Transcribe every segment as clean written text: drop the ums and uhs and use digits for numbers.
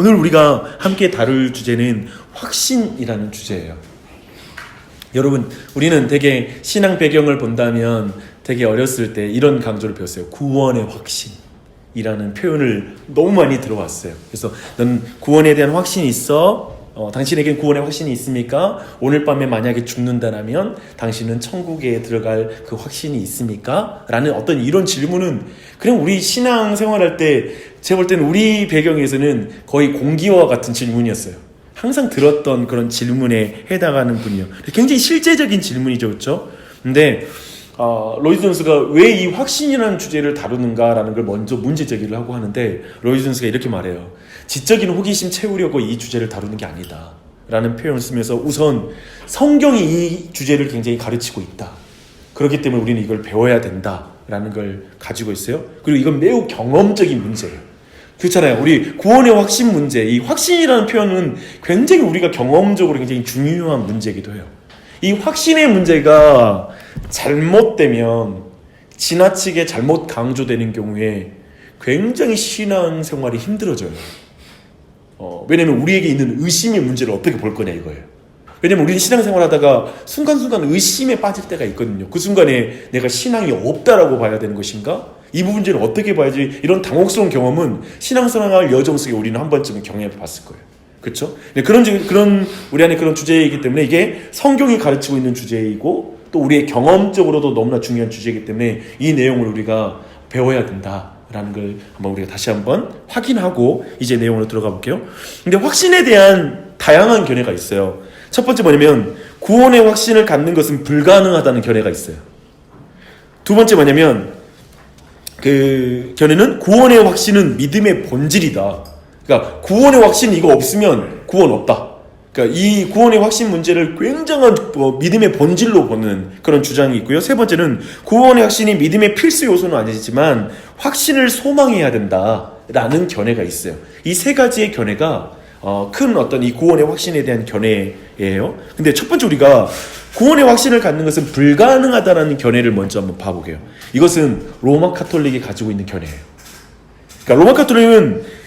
오늘 우리가 함께 다룰 주제는 확신이라는 주제예요. 여러분, 우리는 되게 신앙 배경을 본다면 되게 어렸을 때 이런 강조를 배웠어요. 구원의 확신이라는 표현을 너무 많이 들어왔어요. 그래서 넌 구원에 대한 확신이 있어? 당신에겐 구원의 확신이 있습니까? 오늘 밤에 만약에 죽는다면 당신은 천국에 들어갈 그 확신이 있습니까? 라는 어떤 이런 질문은 그냥 우리 신앙 생활할 때 제가 볼 때는 우리 배경에서는 거의 공기와 같은 질문이었어요. 항상 들었던 그런 질문에 해당하는 분이요. 굉장히 실제적인 질문이죠, 그렇죠? 근데 로이드 존스가 왜 이 확신이라는 주제를 다루는가라는 걸 먼저 문제 제기를 하고 하는데, 로이드 존스가 이렇게 말해요. 지적인 호기심 채우려고 이 주제를 다루는 게 아니다 라는 표현을 쓰면서 우선 성경이 이 주제를 굉장히 가르치고 있다. 그렇기 때문에 우리는 이걸 배워야 된다 라는 걸 가지고 있어요. 그리고 이건 매우 경험적인 문제예요. 그렇잖아요. 우리 구원의 확신 문제, 이 확신이라는 표현은 굉장히 우리가 경험적으로 굉장히 중요한 문제이기도 해요. 이 확신의 문제가 잘못되면, 지나치게 잘못 강조되는 경우에 굉장히 신앙생활이 힘들어져요. 왜냐면 우리에게 있는 의심의 문제를 어떻게 볼 거냐 이거예요. 왜냐면 우리는 신앙생활 하다가 순간순간 의심에 빠질 때가 있거든요. 그 순간에 내가 신앙이 없다라고 봐야 되는 것인가? 이 문제는 어떻게 봐야지? 이런 당혹스러운 경험은 신앙생활 여정 속에 우리는 한 번쯤은 경험해 봤을 거예요. 그렇죠? 그런 우리 안에 그런 주제이기 때문에 이게 성경이 가르치고 있는 주제이고 또 우리의 경험적으로도 너무나 중요한 주제이기 때문에 이 내용을 우리가 배워야 된다라는 걸 한번 우리가 다시 한번 확인하고 이제 내용으로 들어가 볼게요. 근데 확신에 대한 다양한 견해가 있어요. 첫 번째 뭐냐면 구원의 확신을 갖는 것은 불가능하다는 견해가 있어요. 두 번째 뭐냐면 그 견해는 구원의 확신은 믿음의 본질이다. 그러니까 구원의 확신 이거 없으면 구원 없다. 그러니까 이 구원의 확신 문제를 굉장한 믿음의 본질로 보는 그런 주장이 있고요. 세 번째는 구원의 확신이 믿음의 필수 요소는 아니지만 확신을 소망해야 된다라는 견해가 있어요. 이 세 가지의 견해가 큰 어떤 이 구원의 확신에 대한 견해예요. 근데 첫 번째 우리가 구원의 확신을 갖는 것은 불가능하다라는 견해를 먼저 한번 봐보게요. 이것은 로마 카톨릭이 가지고 있는 견해예요. 그러니까 로마 카톨릭은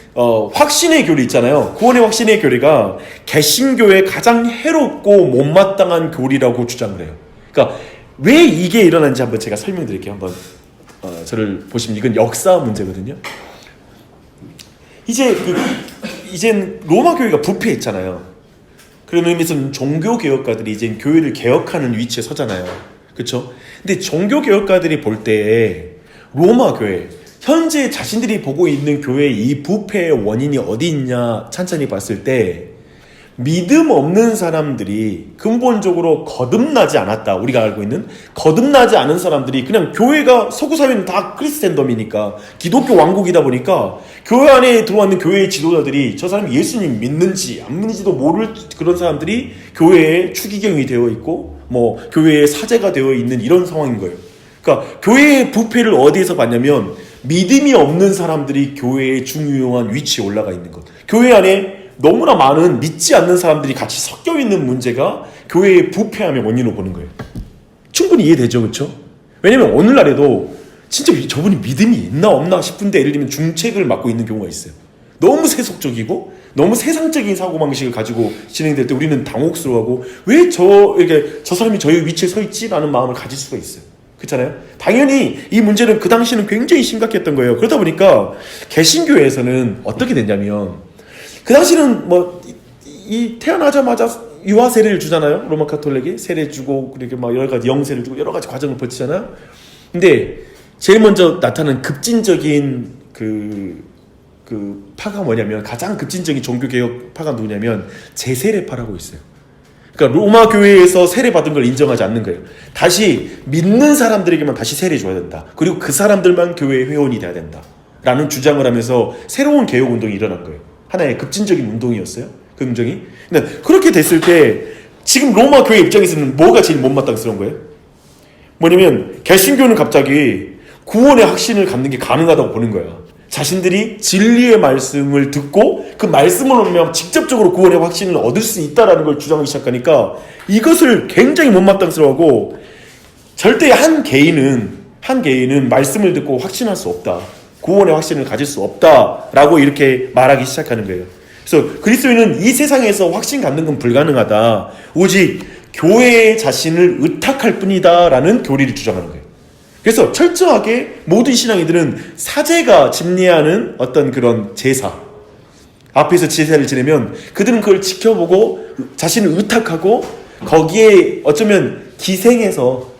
확신의 교리 있잖아요. 구원의 확신의 교리가 개신교의 가장 해롭고 못마땅한 교리라고 주장을 해요. 그러니까 왜 이게 일어난지 한번 제가 설명드릴게요. 한번 저를 보시면 이건 역사 문제거든요. 이젠 로마 교회가 부패했잖아요. 그런 의미에서는 종교 개혁가들이 이제 교회를 개혁하는 위치에 서잖아요. 그렇죠? 근데 종교 개혁가들이 볼 때에 로마 교회, 현재 자신들이 보고 있는 교회의 이 부패의 원인이 어디 있냐 찬찬히 봤을 때 믿음 없는 사람들이 근본적으로 거듭나지 않았다. 우리가 알고 있는 거듭나지 않은 사람들이 그냥 교회가 서구 사회는 다 크리스텐덤이니까 기독교 왕국이다 보니까 교회 안에 들어왔는 교회의 지도자들이 저 사람이 예수님 믿는지 안 믿는지도 모를 그런 사람들이 교회에 추기경이 되어 있고 뭐 교회의 사제가 되어 있는 이런 상황인 거예요. 그러니까 교회의 부패를 어디에서 봤냐면 믿음이 없는 사람들이 교회의 중요한 위치에 올라가 있는 것. 교회 안에 너무나 많은 믿지 않는 사람들이 같이 섞여 있는 문제가 교회의 부패함의 원인으로 보는 거예요. 충분히 이해되죠, 그렇죠? 왜냐면 오늘날에도 진짜 저분이 믿음이 있나 없나 싶은데 예를 들면 중책을 맡고 있는 경우가 있어요. 너무 세속적이고 너무 세상적인 사고방식을 가지고 진행될 때 우리는 당혹스러워하고 왜 저 사람이 저의 위치에 서 있지라는 마음을 가질 수가 있어요. 그렇잖아요? 당연히 이 문제는 그 당시에는 굉장히 심각했던 거예요. 그러다 보니까 개신교에서는 어떻게 됐냐면 그 당시는 이 태어나자마자 유아 세례를 주잖아요. 로마 카톨릭이 세례 주고 그렇게 막 여러 가지 영세를 주고 여러 가지 과정을 거치잖아요. 근데 제일 먼저 나타난 급진적인 그 파가 뭐냐면 가장 급진적인 종교 개혁 파가 누구냐면 재세례파라고 있어요. 그러니까 로마 교회에서 세례 받은 걸 인정하지 않는 거예요. 다시 믿는 사람들에게만 다시 세례 줘야 된다. 그리고 그 사람들만 교회의 회원이 돼야 된다. 라는 주장을 하면서 새로운 개혁 운동이 일어난 거예요. 하나의 급진적인 운동이었어요. 그 운동이. 근데 그렇게 됐을 때 지금 로마 교회 입장에서는 뭐가 제일 못마땅스러운 거예요? 뭐냐면 개신교는 갑자기 구원의 확신을 갖는 게 가능하다고 보는 거야. 자신들이 진리의 말씀을 듣고 그 말씀을 얻으면 직접적으로 구원의 확신을 얻을 수 있다는 걸 주장하기 시작하니까 이것을 굉장히 못마땅스러워하고 절대 한 개인은 말씀을 듣고 확신할 수 없다. 구원의 확신을 가질 수 없다라고 이렇게 말하기 시작하는 거예요. 그래서 그리스도인은 이 세상에서 확신 갖는 건 불가능하다. 오직 교회의 자신을 의탁할 뿐이다 라는 교리를 주장하는 거예요. 그래서 철저하게 모든 신앙인들은 사제가 집례하는 어떤 그런 제사, 앞에서 제사를 지내면 그들은 그걸 지켜보고 자신을 의탁하고 거기에 어쩌면 기생해서,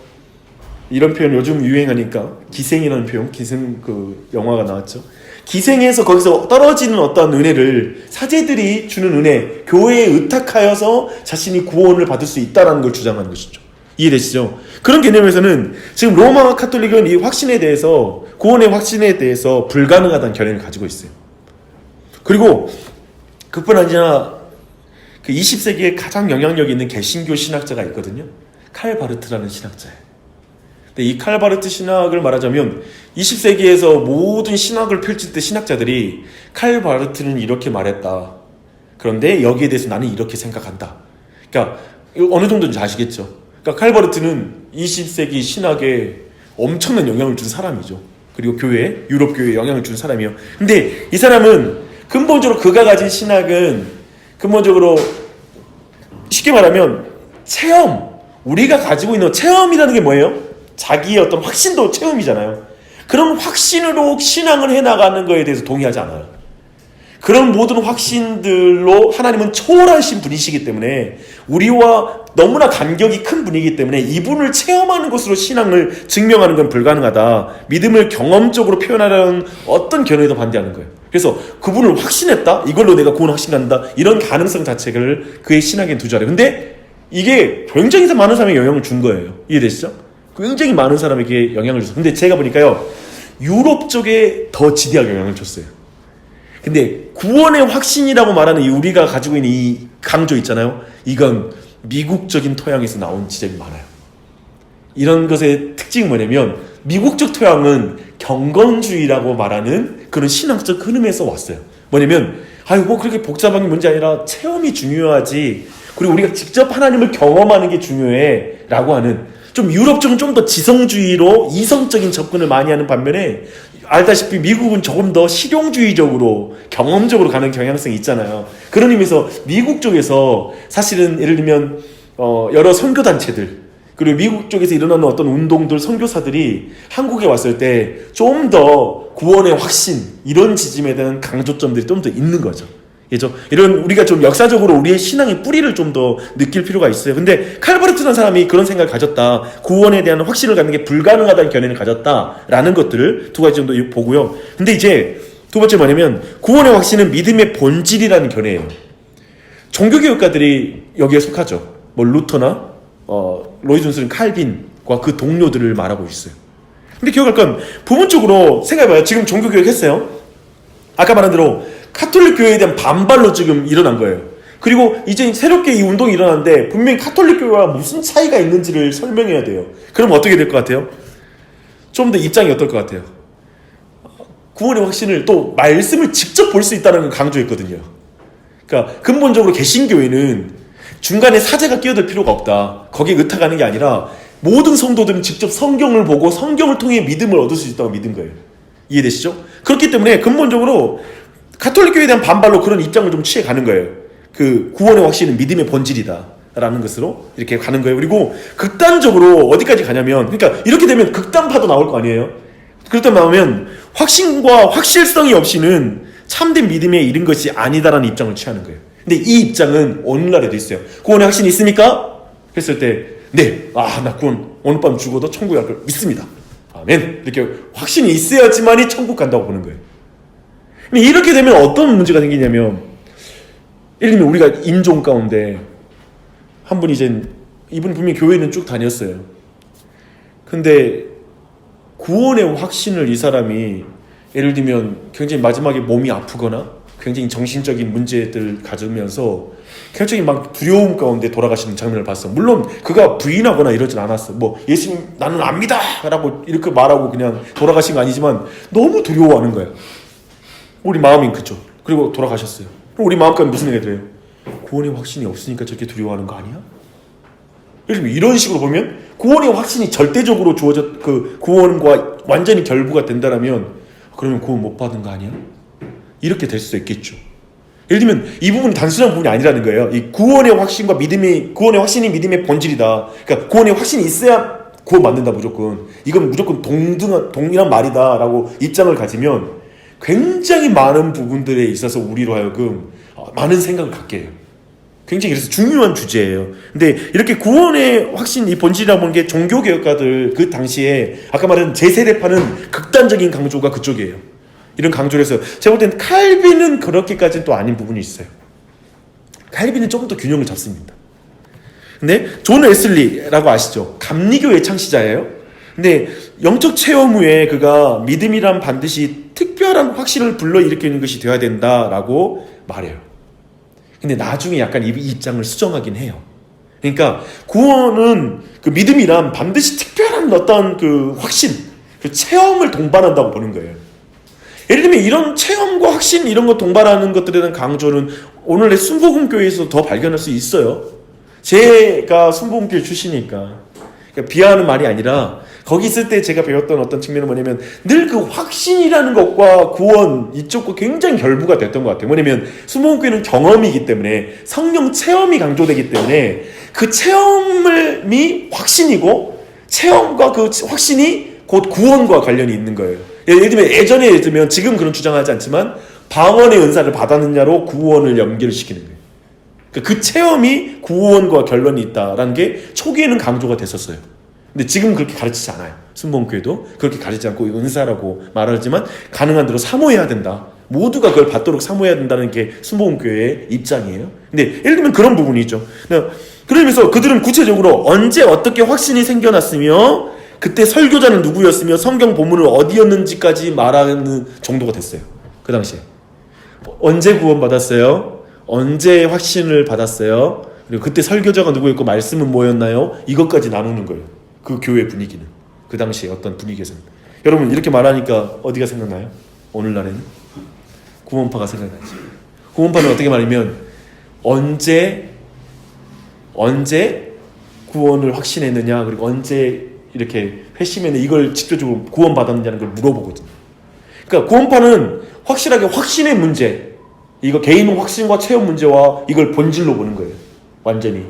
이런 표현 요즘 유행하니까 기생이라는 표현, 기생 그 영화가 나왔죠. 기생해서 거기서 떨어지는 어떤 은혜를 사제들이 주는 은혜, 교회에 의탁하여서 자신이 구원을 받을 수 있다는 걸 주장하는 것이죠. 이해되시죠? 그런 개념에서는 지금 로마 카톨릭은 이 확신에 대해서, 구원의 확신에 대해서 불가능하다는 견해를 가지고 있어요. 그리고 그뿐 아니라 그 20세기에 가장 영향력 있는 개신교 신학자가 있거든요. 칼 바르트라는 신학자예요. 근데 이 칼 바르트 신학을 말하자면 20세기에서 모든 신학을 펼칠 때 신학자들이 칼 바르트는 이렇게 말했다. 그런데 여기에 대해서 나는 이렇게 생각한다. 그러니까 어느 정도인지 아시겠죠? 그러니까 칼 바르트는 20세기 신학에 엄청난 영향을 준 사람이죠. 그리고 교회, 유럽 교회에 영향을 준 사람이에요. 근데 이 사람은 근본적으로 그가 가진 신학은 근본적으로 쉽게 말하면 체험, 우리가 가지고 있는 체험이라는 게 뭐예요? 자기의 어떤 확신도 체험이잖아요. 그런 확신으로 신앙을 해나가는 거에 대해서 동의하지 않아요. 그런 모든 확신들로 하나님은 초월하신 분이시기 때문에, 우리와 너무나 간격이 큰 분이기 때문에 이분을 체험하는 것으로 신앙을 증명하는 건 불가능하다. 믿음을 경험적으로 표현하려는 어떤 견해도 반대하는 거예요. 그래서 그분을 확신했다? 이걸로 내가 구원 확신한다? 이런 가능성 자체를 그의 신학에 두지 않아요. 근데 이게 굉장히 많은 사람에게 영향을 준 거예요. 이해되시죠? 굉장히 많은 사람에게 영향을 줬어요. 근데 제가 보니까요, 유럽 쪽에 더 지대하게 영향을 줬어요. 근데 구원의 확신이라고 말하는 이 우리가 가지고 있는 이 강조 있잖아요. 이건 미국적인 토양에서 나온 지점이 많아요. 이런 것의 특징이 뭐냐면, 미국적 토양은 경건주의라고 말하는 그런 신앙적 흐름에서 왔어요. 뭐냐면, 뭐 그렇게 복잡한 게 문제 아니라 체험이 중요하지, 그리고 우리가 직접 하나님을 경험하는 게 중요해 라고 하는, 좀 유럽 쪽은 좀 더 지성주의로 이성적인 접근을 많이 하는 반면에, 알다시피 미국은 조금 더 실용주의적으로 경험적으로 가는 경향성이 있잖아요. 그런 의미에서 미국 쪽에서 사실은 예를 들면 여러 선교단체들, 그리고 미국 쪽에서 일어나는 어떤 운동들, 선교사들이 한국에 왔을 때 좀 더 구원의 확신, 이런 지점에 대한 강조점들이 좀 더 있는 거죠. 이런 우리가 좀 역사적으로 우리의 신앙의 뿌리를 좀 더 느낄 필요가 있어요. 근데 칼바르트라는 사람이 그런 생각을 가졌다. 구원에 대한 확신을 갖는 게 불가능하다는 견해를 가졌다라는 것들을 두 가지 정도 보고요. 근데 이제 두 번째 뭐냐면, 구원의 확신은 믿음의 본질이라는 견해예요. 종교개혁가들이 여기에 속하죠. 뭐 루터나 로이드 존슨, 칼빈과 그 동료들을 말하고 있어요. 근데 기억할 건, 부분적으로 생각해봐요. 지금 종교개혁 했어요. 아까 말한 대로 카톨릭 교회에 대한 반발로 지금 일어난 거예요. 그리고 이제 새롭게 이 운동이 일어났는데, 분명히 카톨릭 교회와 무슨 차이가 있는지를 설명해야 돼요. 그럼 어떻게 될 것 같아요? 좀 더 입장이 어떨 것 같아요? 구원의 확신을 또 말씀을 직접 볼 수 있다는 걸 강조했거든요. 그러니까 근본적으로 개신교회는 중간에 사제가 끼어들 필요가 없다. 거기에 의탁하는 게 아니라 모든 성도들은 직접 성경을 보고 성경을 통해 믿음을 얻을 수 있다고 믿은 거예요. 이해되시죠? 그렇기 때문에 근본적으로 가톨릭 교회에 대한 반발로 그런 입장을 좀 취해가는 거예요. 그 구원의 확신은 믿음의 본질이다 라는 것으로 이렇게 가는 거예요. 그리고 극단적으로 어디까지 가냐면, 그러니까 이렇게 되면 극단파도 나올 거 아니에요. 그렇다 나오면 확신과 확실성이 없이는 참된 믿음에 이른 것이 아니다라는 입장을 취하는 거예요. 근데 이 입장은 오늘날에도 있어요. 구원의 확신이 있습니까? 했을 때, 네, 나 구원 오늘 밤 죽어도 천국에 갈 걸 믿습니다. 아멘. 이렇게 확신이 있어야지만이 천국 간다고 보는 거예요. 이렇게 되면 어떤 문제가 생기냐면, 예를 들면 우리가 인종 가운데 한 분이 이분이 분명히 교회는 쭉 다녔어요. 근데 구원의 확신을 이 사람이 예를 들면 굉장히 마지막에 몸이 아프거나 굉장히 정신적인 문제들 가지면서 굉장히 막 두려움 가운데 돌아가시는 장면을 봤어. 물론 그가 부인하거나 이러진 않았어. 뭐 예수님 나는 압니다 라고 이렇게 말하고 그냥 돌아가신 거 아니지만 너무 두려워하는 거야. 우리 마음이 그죠. 그리고 돌아가셨어요. 그럼 우리 마음까지 무슨 얘기가 들어요? 구원의 확신이 없으니까 저렇게 두려워하는 거 아니야? 예를 들면 이런 식으로 보면 구원의 확신이 절대적으로 주어졌, 그 구원과 완전히 결부가 된다면 그러면 구원 못 받은 거 아니야? 이렇게 될 수도 있겠죠. 예를 들면 이 부분이 단순한 부분이 아니라는 거예요. 이 구원의 확신과 믿음이, 구원의 확신이 믿음의 본질이다. 그러니까 구원의 확신이 있어야 구원받는다 무조건. 이건 무조건 동일한 말이다라고 입장을 가지면 굉장히 많은 부분들에 있어서 우리로 하여금 많은 생각을 갖게 해요. 굉장히 그래서 중요한 주제예요. 근데 이렇게 구원의 확신, 이 본질이라고 하는 게 종교개혁가들 그 당시에 아까 말한 제세대파는 극단적인 강조가 그쪽이에요. 이런 강조를 해서 제가 볼 때는 칼빈은 그렇게까지는 또 아닌 부분이 있어요. 칼빈은 조금 더 균형을 잡습니다. 근데 존 웨슬리라고 아시죠? 감리교의 창시자예요. 근데 영적 체험 후에 그가 믿음이란 반드시 특별한 확신을 불러일으키는 것이 되어야 된다라고 말해요. 근데 나중에 약간 이 입장을 수정하긴 해요. 그러니까 구원은 그 믿음이란 반드시 특별한 어떤 그 확신, 그 체험을 동반한다고 보는 거예요. 예를 들면 이런 체험과 확신 이런 거 동반하는 것들에 대한 강조는 오늘의 순복음교회에서 더 발견할 수 있어요. 제가 순복음교회 출신이니까 그러니까 비하하는 말이 아니라 거기 있을 때 제가 배웠던 어떤 측면은 뭐냐면 늘 그 확신이라는 것과 구원 이쪽과 굉장히 결부가 됐던 것 같아요. 뭐냐면 순복음교회는 경험이기 때문에 성령 체험이 강조되기 때문에 그 체험이 확신이고 체험과 그 확신이 곧 구원과 관련이 있는 거예요. 예를 들면 지금 그런 주장하지 않지만 방언의 은사를 받았느냐로 구원을 연결시키는 거예요. 그 체험이 구원과 결론이 있다라는 게 초기에는 강조가 됐었어요. 근데 지금은 그렇게 가르치지 않아요. 순복음교회도 그렇게 가르치지 않고 은사라고 말하지만 가능한 대로 사모해야 된다. 모두가 그걸 받도록 사모해야 된다는 게 순복음교회의 입장이에요. 근데 예를 들면 그런 부분이 있죠. 그러면서 그들은 구체적으로 언제 어떻게 확신이 생겨났으며 그때 설교자는 누구였으며 성경 본문은 어디였는지까지 말하는 정도가 됐어요. 그 당시에. 언제 구원받았어요? 언제 확신을 받았어요? 그리고 그때 설교자가 누구였고 말씀은 뭐였나요? 이것까지 나누는 거예요. 그 교회 분위기는. 그 당시에 어떤 분위기에서는. 여러분 이렇게 말하니까 어디가 생각나요? 오늘날에는? 구원파가 생각나지. 구원파는 어떻게 말하면 언제 구원을 확신했느냐 그리고 언제 이렇게 회심했느냐 이걸 직접적으로 구원받았느냐는 걸 물어보거든요. 그러니까 구원파는 확실하게 확신의 문제 이거 개인 확신과 체험 문제와 이걸 본질로 보는 거예요. 완전히.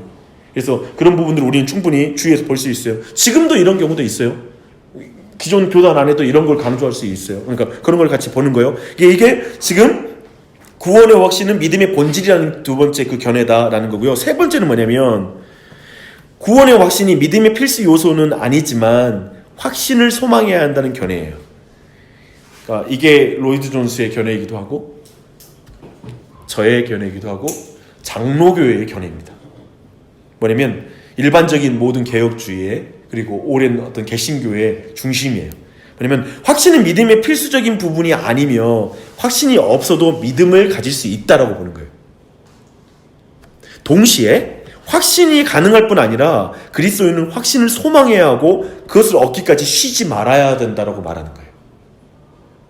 그래서 그런 부분들을 우리는 충분히 주위에서 볼 수 있어요. 지금도 이런 경우도 있어요. 기존 교단 안에도 이런 걸 강조할 수 있어요. 그러니까 그런 걸 같이 보는 거예요. 이게 지금 구원의 확신은 믿음의 본질이라는 두 번째 그 견해다라는 거고요. 세 번째는 뭐냐면 구원의 확신이 믿음의 필수 요소는 아니지만 확신을 소망해야 한다는 견해예요. 그러니까 이게 로이드 존스의 견해이기도 하고 저의 견해이기도 하고 장로교회의 견해입니다. 뭐냐면 일반적인 모든 개혁주의의 그리고 오랜 어떤 개신교의 중심이에요. 뭐냐면 확신은 믿음의 필수적인 부분이 아니며 확신이 없어도 믿음을 가질 수 있다라고 보는 거예요. 동시에 확신이 가능할 뿐 아니라 그리스도인은 확신을 소망해야 하고 그것을 얻기까지 쉬지 말아야 된다라고 말하는 거예요.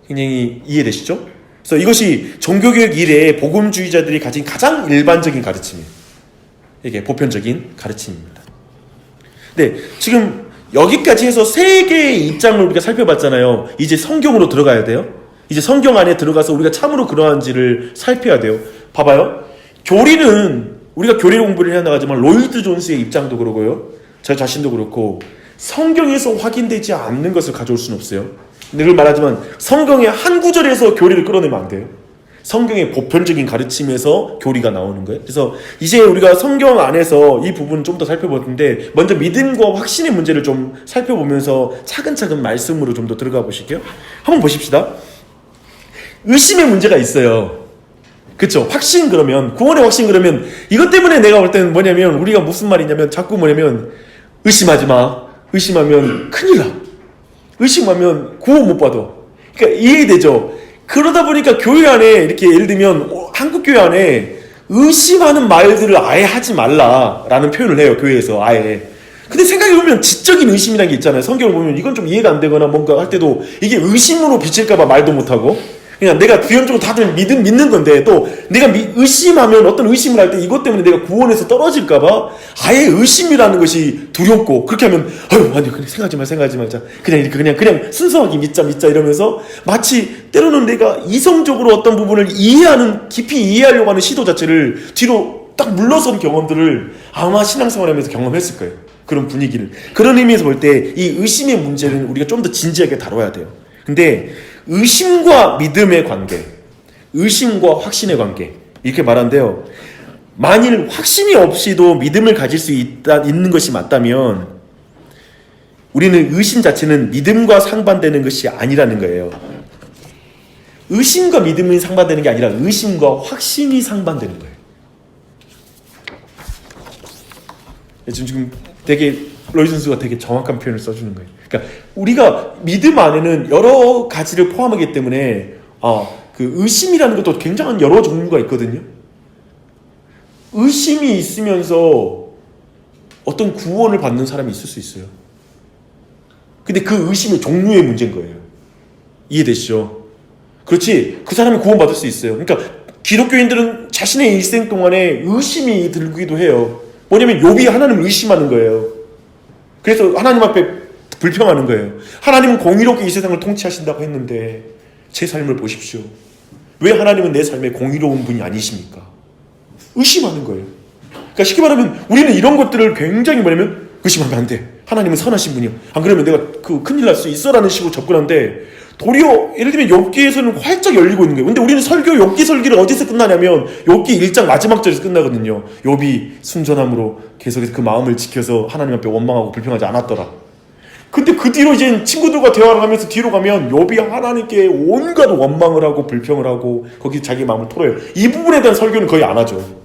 굉장히 이해되시죠? 그래서 이것이 종교개혁 이래의 복음주의자들이 가진 가장 일반적인 가르침이에요. 이게 보편적인 가르침입니다. 네, 지금 여기까지 해서 세 개의 입장을 우리가 살펴봤잖아요. 이제 성경으로 들어가야 돼요. 이제 성경 안에 들어가서 우리가 참으로 그러한지를 살펴야 돼요. 봐봐요. 교리는 우리가 교리 공부를 해야 나가지만 로이드 존스의 입장도 그러고요. 저 자신도 그렇고 성경에서 확인되지 않는 것을 가져올 수는 없어요. 늘 말하지만 성경의 한 구절에서 교리를 끌어내면 안 돼요. 성경의 보편적인 가르침에서 교리가 나오는 거예요. 그래서 이제 우리가 성경 안에서 이 부분을 좀 더 살펴볼 텐데 먼저 믿음과 확신의 문제를 좀 살펴보면서 차근차근 말씀으로 좀 더 들어가 보실게요. 한번 보십시다. 의심의 문제가 있어요. 그쵸? 확신 그러면 구원의 확신 그러면 이것 때문에 내가 볼 때는 뭐냐면 우리가 무슨 말이냐면 자꾸 뭐냐면 의심하지 마. 의심하면 큰일 나. 의심하면 구원 못 받아. 그러니까 이해되죠? 그러다 보니까 교회 안에 이렇게 예를 들면 한국 교회 안에 의심하는 말들을 아예 하지 말라라는 표현을 해요. 교회에서 아예. 근데 생각해보면 지적인 의심이라는 게 있잖아요. 성경을 보면 이건 좀 이해가 안 되거나 뭔가 할 때도 이게 의심으로 비칠까봐 말도 못하고 그냥 내가 비현적으로 다들 믿는 건데 또 내가 의심하면 어떤 의심을 할 때 이것 때문에 내가 구원에서 떨어질까봐 아예 의심이라는 것이 두렵고 그렇게 하면 아니 그냥 생각하지 말자 그냥 순수하게 믿자 이러면서 마치 때로는 내가 이성적으로 어떤 부분을 깊이 이해하려고 하는 시도 자체를 뒤로 딱 물러선 경험들을 아마 신앙생활하면서 경험했을 거예요. 그런 분위기를. 그런 의미에서 볼 때 이 의심의 문제는 우리가 좀 더 진지하게 다뤄야 돼요. 근데 의심과 믿음의 관계, 의심과 확신의 관계 이렇게 말한대요. 만일 확신이 없이도 믿음을 가질 수 있는 것이 맞다면 우리는 의심 자체는 믿음과 상반되는 것이 아니라는 거예요. 의심과 믿음이 상반되는 게 아니라 의심과 확신이 상반되는 거예요. 지금 되게 로이 선수가 되게 정확한 표현을 써주는 거예요. 그러니까 우리가 믿음 안에는 여러 가지를 포함하기 때문에 그 의심이라는 것도 굉장한 여러 종류가 있거든요. 의심이 있으면서 어떤 구원을 받는 사람이 있을 수 있어요. 근데 그 의심의 종류의 문제인 거예요. 이해되시죠? 그렇지, 그 사람이 구원받을 수 있어요. 그러니까 기독교인들은 자신의 일생 동안에 의심이 들기도 해요. 뭐냐면 욥이 하나님을 의심하는 거예요. 그래서 하나님 앞에 불평하는 거예요. 하나님은 공의롭게 이 세상을 통치하신다고 했는데 제 삶을 보십시오. 왜 하나님은 내 삶에 공의로운 분이 아니십니까? 의심하는 거예요. 그러니까 쉽게 말하면 우리는 이런 것들을 굉장히 뭐냐면 의심하면 안 돼. 하나님은 선하신 분이요. 안 그러면 내가 큰일 날 수 있어라는 식으로 접근하는데 도리어 예를 들면 욥기에서는 활짝 열리고 있는 거예요. 근데 우리는 욥기 설교를 어디서 끝나냐면 욥기 1장 마지막 절에서 끝나거든요. 욥이 순전함으로 계속해서 그 마음을 지켜서 하나님 앞에 원망하고 불평하지 않았더라. 근데 그 뒤로 이제 친구들과 대화를 하면서 뒤로 가면 욥이 하나님께 온갖 원망을 하고 불평을 하고 거기 자기 마음을 털어요. 이 부분에 대한 설교는 거의 안 하죠.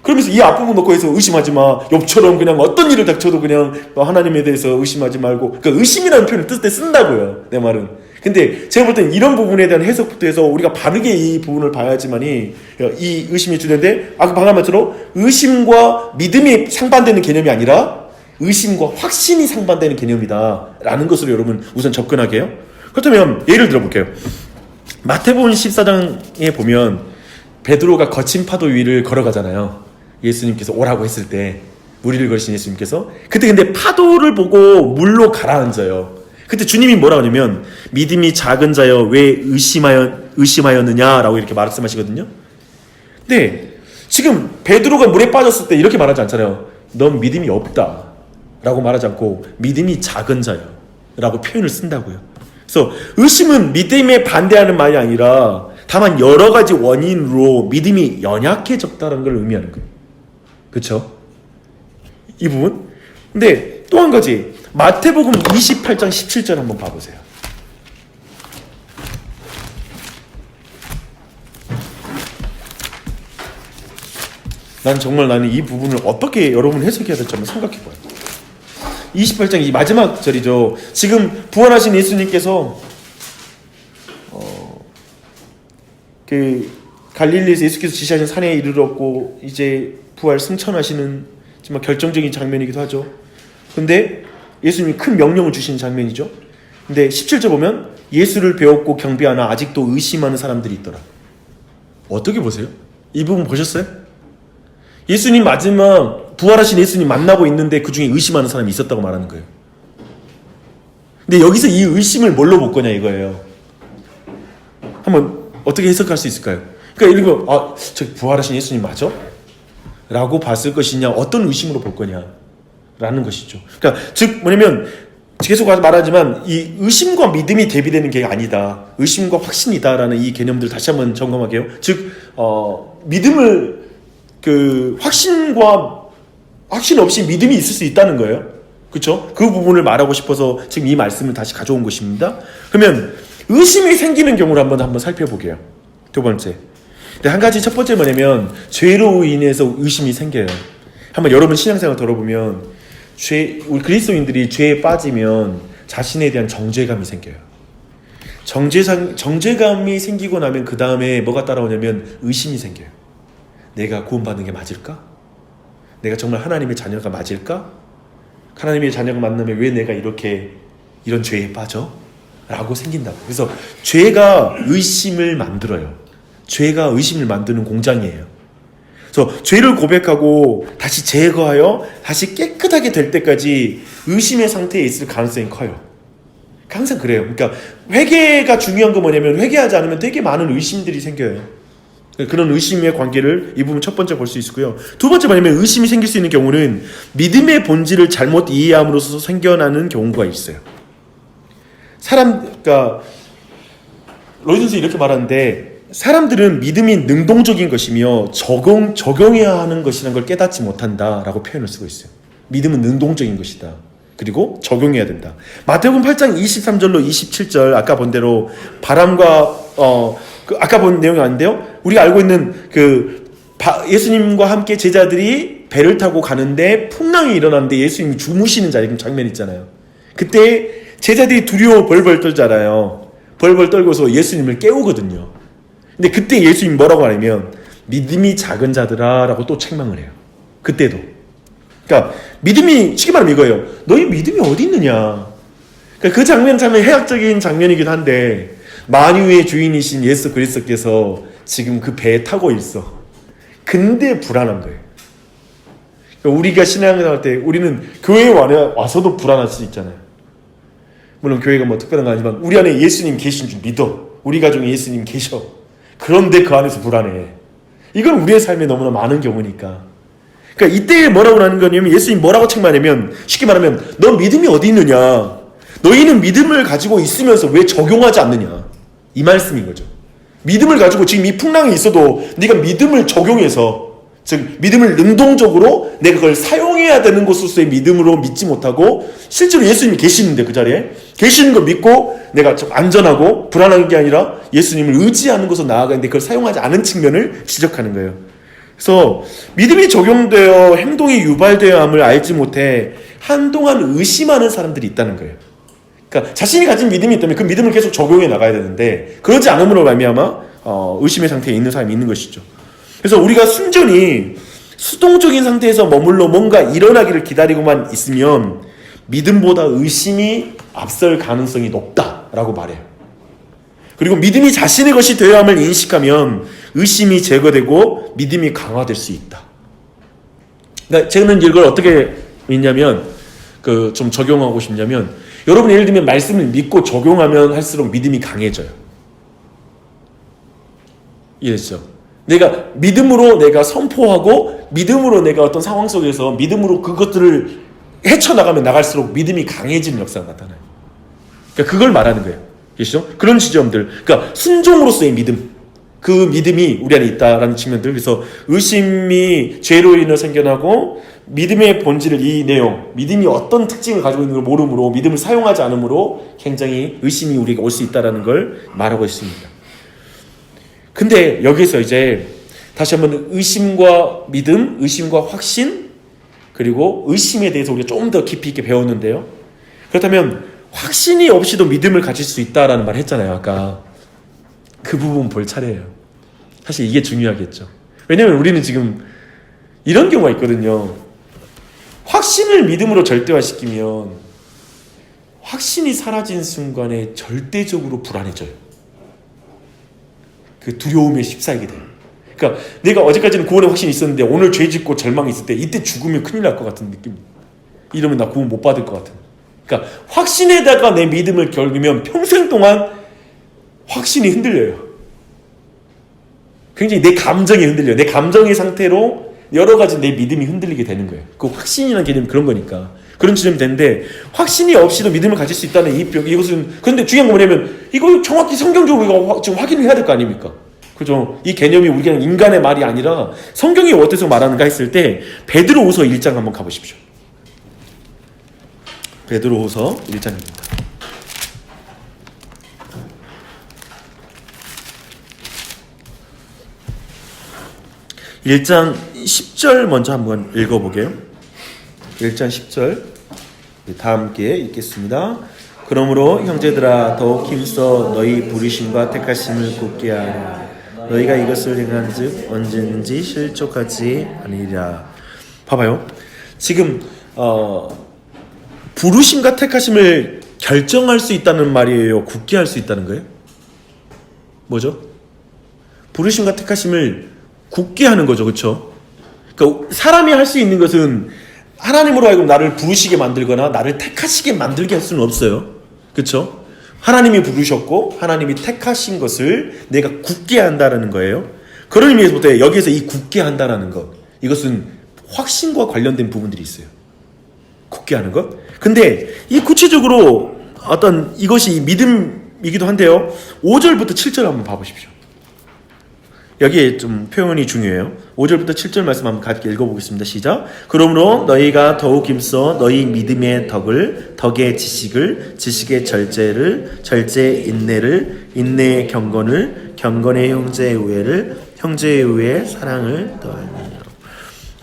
그러면서 이 앞부분 놓고 해서 의심하지 마. 욥처럼 그냥 어떤 일을 닥쳐도 그냥 하나님에 대해서 의심하지 말고. 그러니까 의심이라는 표현을 뜻 때 쓴다고요. 내 말은. 근데 제가 볼 땐 이런 부분에 대한 해석부터 해서 우리가 바르게 이 부분을 봐야지만이 이 의심이 주는데 방금 말처럼 의심과 믿음이 상반되는 개념이 아니라 의심과 확신이 상반되는 개념이다 라는 것으로 여러분 우선 접근하게 해요. 그렇다면 예를 들어볼게요. 마태복음 14장에 보면 베드로가 거친 파도 위를 걸어가잖아요. 예수님께서 오라고 했을 때 무리를 걸으신 예수님께서 그때 근데 파도를 보고 물로 가라앉아요. 그때 주님이 뭐라 하냐면 믿음이 작은 자여 왜 의심하였느냐라고 이렇게 말씀하시거든요. 근데 지금 베드로가 물에 빠졌을 때 이렇게 말하지 않잖아요. 넌 믿음이 없다 라고 말하지 않고 믿음이 작은 자여 라고 표현을 쓴다고요. 그래서 의심은 믿음에 반대하는 말이 아니라 다만 여러 가지 원인으로 믿음이 연약해졌다는 걸 의미하는 거예요. 그렇죠? 이 부분. 근데 또 한 가지 마태복음 28장 17절 한번 봐보세요. 나는 이 부분을 어떻게 여러분 해석해야 될지 한번 생각해봐요. 28장 이 마지막 절이죠. 지금 부활하신 예수님께서 그 갈릴리에서 예수께서 지시하신 산에 이르렀고 이제 부활 승천하시는 정말 결정적인 장면이기도 하죠. 근데 예수님이 큰 명령을 주신 장면이죠. 근데 17절 보면 예수를 배웠고 경배하나 아직도 의심하는 사람들이 있더라. 어떻게 보세요? 이 부분 보셨어요? 예수님 마지막 부활하신 예수님 만나고 있는데 그 중에 의심하는 사람이 있었다고 말하는 거예요. 근데 여기서 이 의심을 뭘로 볼 거냐 이거예요. 한번 어떻게 해석할 수 있을까요? 그러니까 예를 들면 저 부활하신 예수님 맞아? 라고 봤을 것이냐 어떤 의심으로 볼 거냐 라는 것이죠. 그러니까 즉 뭐냐면 계속 말하지만 이 의심과 믿음이 대비되는 게 아니다. 의심과 확신이다 라는 이 개념들 다시 한번 점검하게 해요. 즉 믿음을 확신 없이 믿음이 있을 수 있다는 거예요. 그렇죠? 그 부분을 말하고 싶어서 지금 이 말씀을 다시 가져온 것입니다. 그러면 의심이 생기는 경우를 한번 살펴보게요. 두 번째. 한 가지 첫 번째 뭐냐면 죄로 인해서 의심이 생겨요. 한번 여러분 신앙생활 들어보면 우리 그리스도인들이 죄에 빠지면 자신에 대한 정죄감이 생겨요. 정죄감이 생기고 나면 그 다음에 뭐가 따라오냐면 의심이 생겨요. 내가 구원받는 게 맞을까? 내가 정말 하나님의 자녀가 맞을까? 하나님의 자녀가 만나면 왜 내가 이런 죄에 빠져? 라고 생긴다고. 그래서 죄가 의심을 만들어요. 죄가 의심을 만드는 공장이에요. 그래서 죄를 고백하고 다시 제거하여 다시 깨끗하게 될 때까지 의심의 상태에 있을 가능성이 커요. 항상 그래요. 그러니까 회개가 중요한 건 뭐냐면 회개하지 않으면 되게 많은 의심들이 생겨요. 그런 의심의 관계를 이 부분 첫 번째 볼 수 있고요. 두 번째 뭐냐면 의심이 생길 수 있는 경우는 믿음의 본질을 잘못 이해함으로써 생겨나는 경우가 있어요. 그러니까 로이슨스 이렇게 말하는데 사람들은 믿음이 능동적인 것이며 적용해야 하는 것이라는 걸 깨닫지 못한다라고 표현을 쓰고 있어요. 믿음은 능동적인 것이다. 그리고 적용해야 된다. 마태복음 8장 23절로 27절 아까 본 대로 바람과 아까 본 내용이 아닌데요. 우리가 알고 있는 예수님과 함께 제자들이 배를 타고 가는데 풍랑이 일어났는데 예수님이 주무시는 장면 있잖아요. 그때 제자들이 두려워 벌벌 떨잖아요. 벌벌 떨고서 예수님을 깨우거든요. 근데 그때 예수님이 뭐라고 하냐면 믿음이 작은 자들아 라고 또 책망을 해요. 그때도. 그러니까 믿음이 쉽게 말하면 이거예요. 너희 믿음이 어디 있느냐. 그러니까 그 장면 참 해학적인 장면이기도 한데 만유의 주인이신 예수 그리스도께서 지금 그 배에 타고 있어. 근데 불안한 거예요. 그러니까 우리가 신앙생활 할 때 우리는 교회에 와서도 불안할 수 있잖아요. 물론 교회가 뭐 특별한 건 아니지만 우리 안에 예수님 계신 줄 믿어. 우리 가정에 예수님 계셔. 그런데 그 안에서 불안해. 이건 우리의 삶에 너무나 많은 경우니까. 그러니까 이때 뭐라고 하는 거냐면 예수님 뭐라고 책망하냐면 쉽게 말하면 너 믿음이 어디 있느냐. 너희는 믿음을 가지고 있으면서 왜 적용하지 않느냐. 이 말씀인 거죠. 믿음을 가지고 지금 이 풍랑이 있어도 네가 믿음을 적용해서 즉 믿음을 능동적으로 내가 그걸 사용해야 되는 것으로서의 믿음으로 믿지 못하고 실제로 예수님이 계시는데 그 자리에 계시는 걸 믿고 내가 좀 안전하고 불안한 게 아니라 예수님을 의지하는 것으로 나아가는데 그걸 사용하지 않은 측면을 지적하는 거예요. 그래서 믿음이 적용되어 행동이 유발되어야 함을 알지 못해 한동안 의심하는 사람들이 있다는 거예요. 그러니까 자신이 가진 믿음이 있다면 그 믿음을 계속 적용해 나가야 되는데 그러지 않음으로 말미암아 의심의 상태에 있는 사람이 있는 것이죠. 그래서 우리가 순전히 수동적인 상태에서 머물러 뭔가 일어나기를 기다리고만 있으면 믿음보다 의심이 앞설 가능성이 높다라고 말해요. 그리고 믿음이 자신의 것이 되어야 함을 인식하면 의심이 제거되고 믿음이 강화될 수 있다. 그러니까 저는 이걸 어떻게 믿냐면 좀 적용하고 싶냐면 여러분 예를 들면 말씀을 믿고 적용하면 할수록 믿음이 강해져요. 이해되시죠? 내가 믿음으로 내가 선포하고 믿음으로 내가 어떤 상황 속에서 믿음으로 그것들을 헤쳐나가면 나갈수록 믿음이 강해지는 역사가 나타나요. 그러니까 그걸 말하는 거예요. 계시죠? 그런 지점들. 그러니까 순종으로서의 믿음. 그 믿음이 우리 안에 있다라는 측면들. 그래서 의심이 죄로 인해 생겨나고 믿음의 본질을 이 내용, 믿음이 어떤 특징을 가지고 있는 걸 모름으로 믿음을 사용하지 않으므로 굉장히 의심이 우리가 올 수 있다는 걸 말하고 있습니다. 근데 여기서 이제 다시 한번 의심과 믿음, 의심과 확신, 그리고 의심에 대해서 우리가 좀 더 깊이 있게 배웠는데요. 그렇다면 확신이 없이도 믿음을 가질 수 있다라는 말 했잖아요. 아까 그 부분 볼 차례예요. 사실 이게 중요하겠죠. 왜냐하면 우리는 지금 이런 경우가 있거든요. 확신을 믿음으로 절대화시키면 확신이 사라진 순간에 절대적으로 불안해져요. 그 두려움에 휩싸이게 돼요. 그러니까 내가 어제까지는 구원의 확신이 있었는데 오늘 죄 짓고 절망이 있을 때 이때 죽으면 큰일 날 것 같은 느낌. 이러면 나 구원 못 받을 것 같은. 그러니까 확신에다가 내 믿음을 걸면 평생 동안 확신이 흔들려요. 굉장히 내 감정이 흔들려요. 내 감정의 상태로 여러 가지 내 믿음이 흔들리게 되는 거예요. 그 확신이라는 개념이 그런 거니까. 그런 지점이 되는데 확신이 없이도 믿음을 가질 수 있다는 이것은 그런데 중요한 건 뭐냐면 이거 정확히 성경적으로 우리가 지금 확인을 해야 될 거 아닙니까? 그죠? 이 개념이 우리 그냥 인간의 말이 아니라 성경이 어디서 말하는가 했을 때 베드로후서 1장 한번 가보십시오. 베드로후서 1장입니다. 1장 10절 먼저 한번 읽어보게요. 1장 10절 다 함께 읽겠습니다. 그러므로 형제들아 더욱 힘써 너희 부르심과 택하심을 굳게 하라. 너희가 이것을 행한즉 언제든지 실족하지 아니리라. 봐봐요. 지금 부르심과 택하심을 결정할 수 있다는 말이에요? 굳게 할 수 있다는 거예요? 뭐죠? 부르심과 택하심을 굳게 하는 거죠. 그렇죠? 그러니까 사람이 할 수 있는 것은 하나님으로 하여금 나를 부르시게 만들거나 나를 택하시게 만들게 할 수는 없어요. 그렇죠? 하나님이 부르셨고 하나님이 택하신 것을 내가 굳게 한다는 거예요. 그런 의미에서부터 여기에서 이 굳게 한다는 것, 이것은 확신과 관련된 부분들이 있어요. 굳게 하는 것. 근데 이 구체적으로 어떤 이것이 믿음이기도 한데요. 5절부터 7절 한번 봐보십시오. 여기에 좀 표현이 중요해요. 5절부터 7절 말씀 한번 같이 읽어보겠습니다. 시작. 그러므로 너희가 더욱 힘써 너희 믿음의 덕을, 덕의 지식을, 지식의 절제를, 절제의 인내를, 인내의 경건을, 경건의 형제의 우애를, 형제의 우애의 사랑을 더하니라.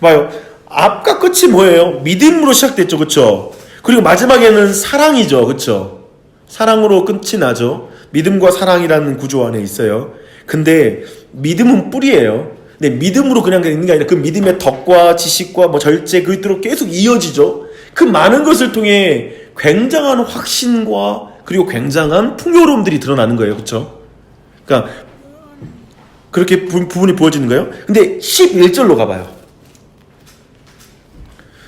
봐요. 앞과 끝이 뭐예요? 믿음으로 시작됐죠. 그렇죠? 그리고 마지막에는 사랑이죠. 그렇죠? 사랑으로 끝이 나죠. 믿음과 사랑이라는 구조 안에 있어요. 근데 믿음은 뿌리예요. 근데 믿음으로 그냥 있는 게 아니라 그 믿음의 덕과 지식과 뭐 절제 그대로 계속 이어지죠. 그 많은 것을 통해 굉장한 확신과 그리고 굉장한 풍요로움들이 드러나는 거예요. 그렇죠? 그러니까 그렇게 부분이 보여지는 거예요. 근데 11절로 가봐요.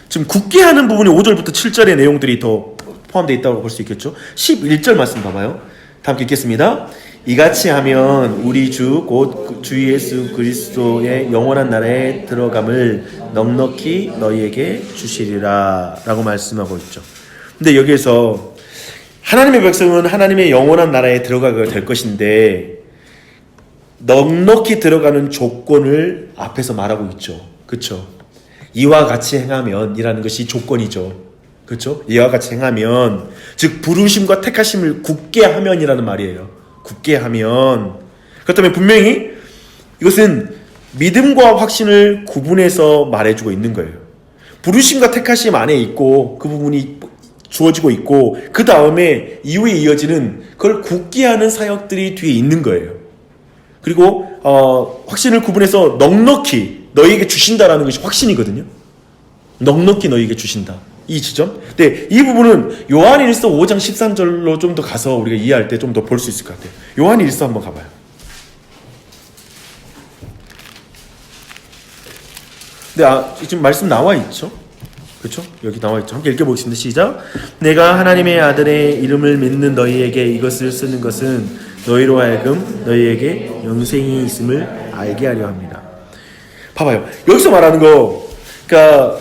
지금 굳게 하는 부분이 5절부터 7절의 내용들이 더 포함되어 있다고 볼 수 있겠죠. 11절 말씀 봐봐요. 다 함께 읽겠습니다. 이같이 하면 우리 주 곧 주 예수 그리스도의 영원한 나라에 들어감을 넉넉히 너희에게 주시리라 라고 말씀하고 있죠. 근데 여기에서 하나님의 백성은 하나님의 영원한 나라에 들어가게 될 것인데 넉넉히 들어가는 조건을 앞에서 말하고 있죠. 그렇죠? 이와 같이 행하면 이라는 것이 조건이죠. 그렇죠? 이와 같이 행하면, 즉 부르심과 택하심을 굳게 하면이라는 말이에요. 굳게 하면. 그렇다면 분명히 이것은 믿음과 확신을 구분해서 말해주고 있는 거예요. 부르심과 택하심 안에 있고 그 부분이 주어지고 있고 그 다음에 이후에 이어지는 그걸 굳게 하는 사역들이 뒤에 있는 거예요. 그리고 확신을 구분해서 넉넉히 너희에게 주신다라는 것이 확신이거든요. 넉넉히 너희에게 주신다. 이 지점. 근데 이 부분은 요한일서 5장 13절로 좀 더 가서 우리가 이해할 때 좀 더 볼 수 있을 것 같아요. 요한일서 한번 가봐요. 근데 지금 말씀 나와 있죠? 그렇죠? 여기 나와 있죠. 함께 읽어보겠습니다. 시작. 내가 하나님의 아들의 이름을 믿는 너희에게 이것을 쓰는 것은 너희로 하여금 너희에게 영생이 있음을 알게 하려 합니다. 봐봐요. 여기서 말하는 거, 그러니까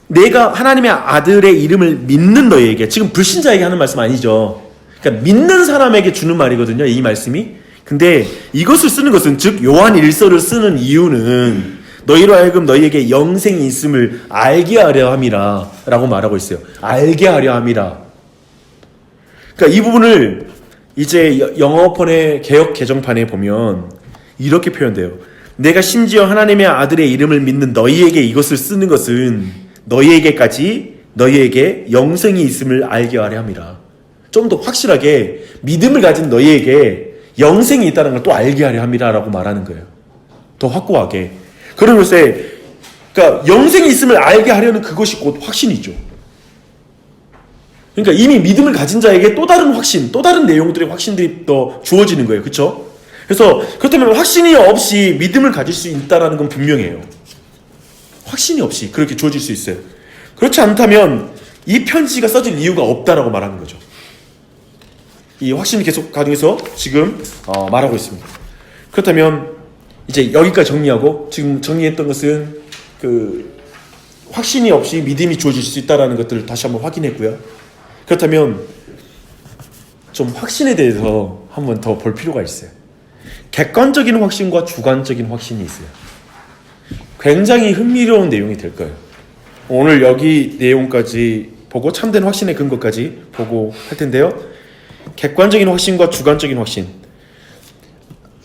내가 하나님의 아들의 이름을 믿는 너희에게, 지금 불신자에게 하는 말씀 아니죠. 그러니까 믿는 사람에게 주는 말이거든요. 이 말씀이. 근데 이것을 쓰는 것은, 즉 요한 일서를 쓰는 이유는 너희로 하여금 너희에게 영생이 있음을 알게 하려 함이라 라고 말하고 있어요. 알게 하려 함이라. 그러니까 이 부분을 이제 영어폰의 개역 개정판에 보면 이렇게 표현돼요. 내가 심지어 하나님의 아들의 이름을 믿는 너희에게 이것을 쓰는 것은 너희에게까지 너희에게 영생이 있음을 알게 하려 함이라. 좀 더 확실하게 믿음을 가진 너희에게 영생이 있다는 걸 또 알게 하려 함이라 라고 말하는 거예요. 더 확고하게. 그런 것에, 그러니까 영생이 있음을 알게 하려는 그것이 곧 확신이죠. 그러니까 이미 믿음을 가진 자에게 또 다른 확신, 또 다른 내용들의 확신들이 더 주어지는 거예요. 그렇죠? 그래서 그렇다면 확신이 없이 믿음을 가질 수 있다는 건 분명해요. 확신이 없이 그렇게 주어질 수 있어요. 그렇지 않다면 이 편지가 써질 이유가 없다라고 말하는 거죠. 이 확신이 계속 가능해서 지금 말하고 있습니다. 그렇다면 이제 여기까지 정리하고, 지금 정리했던 것은 확신이 없이 믿음이 주어질 수 있다는 것들을 다시 한번 확인했고요. 그렇다면 좀 확신에 대해서 한번 더 볼 필요가 있어요. 객관적인 확신과 주관적인 확신이 있어요. 굉장히 흥미로운 내용이 될 거예요. 오늘 여기 내용까지 보고 참된 확신의 근거까지 보고 할 텐데요. 객관적인 확신과 주관적인 확신.